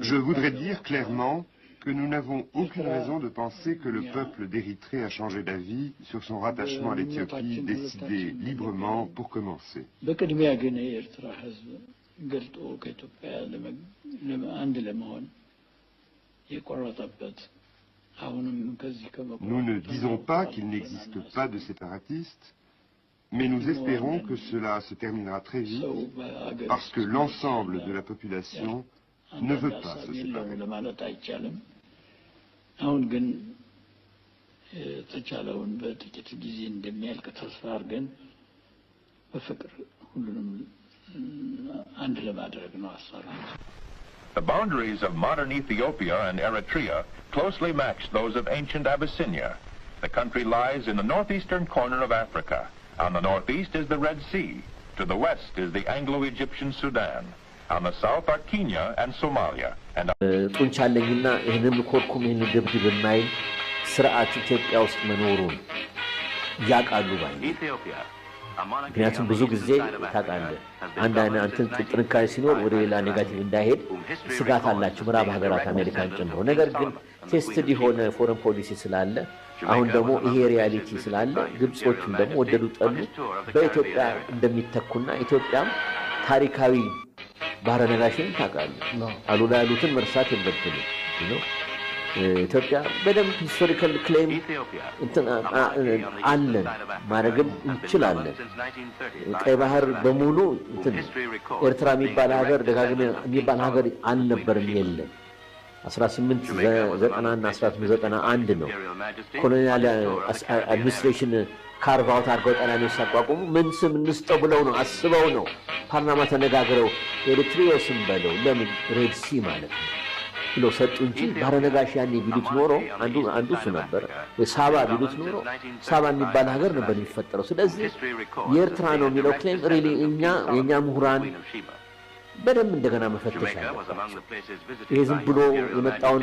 Je voudrais dire clairement que nous n'avons aucune raison de penser que le peuple d'Érythrée a changé d'avis sur son rattachement à l'Éthiopie, décidé librement pour commencer. Nous ne disons pas qu'il n'existe pas de séparatistes, mais nous espérons que cela se terminera très vite parce que l'ensemble de la population ne veut pas se séparer. The boundaries of modern Ethiopia and Eritrea closely match those of ancient Abyssinia. The country lies in the northeastern corner of Africa. On the northeast is the Red Sea. To the west is the Anglo-Egyptian Sudan. On the south are Kenya and Somalia. And Ethiopia. ምክንያቱም ብዙ ጊዜ ታውቃለህ አንዳንድ አንተን ጥንካሬ ሲኖር ወደ ሌላ ኔጋቲቭ እንዳይሄድ ስጋት አላችሁ ምዕራብ ሀገራት አሜሪካን ጨምሮ ነገር ግን ቴስትድ የሆነ ፎረን ፖሊሲ ስላለ አሁን ደግሞ ይሄ ሪያሊቲ ስላለ ግብጾችም ደግሞ ወደዱ ጠሉ በኢትዮጵያ እንደሚተኩና ኢትዮጵያም ታሪካዊ ባህረ ነጋሽን ታውቃለህ አሉላ ያሉትን መርሳት የለብንም ነው ኢትዮጵያ በደም ሂስቶሪካል ክሌም አለን ማረግም እንችላለን ቀይ ባህር በሙሉ ኤርትራ የሚባል ሀገር ደጋግመ የሚባል ሀገር አልነበርም የለም 1890 እና 1891 ነው ኮሎኒያል አድሚኒስትሬሽን ካርቫውት አድርገው ጣሊያኖች ሲያቋቁሙ ምን ስም እንስጠው ብለው ነው አስበው ነው ፓርላማ ተነጋግረው ኤሪትሪዮስም በለው ለምን ሬድ ሲ ማለት ነው ብሎ ሰጡ እንጂ ባህረ ነጋሽ ያኔ ቢሉት ኖሮ አንዱ እሱ ነበር ሳባ ቢሉት ኖሮ ሳባ የሚባል ሀገር ነበር የሚፈጠረው ስለዚህ የኤርትራ ነው የሚለው ክሌም ሪሊ የኛ ምሁራን በደም እንደገና መፈተሽ አለባቸው ይሄ ዝም ብሎ የመጣውን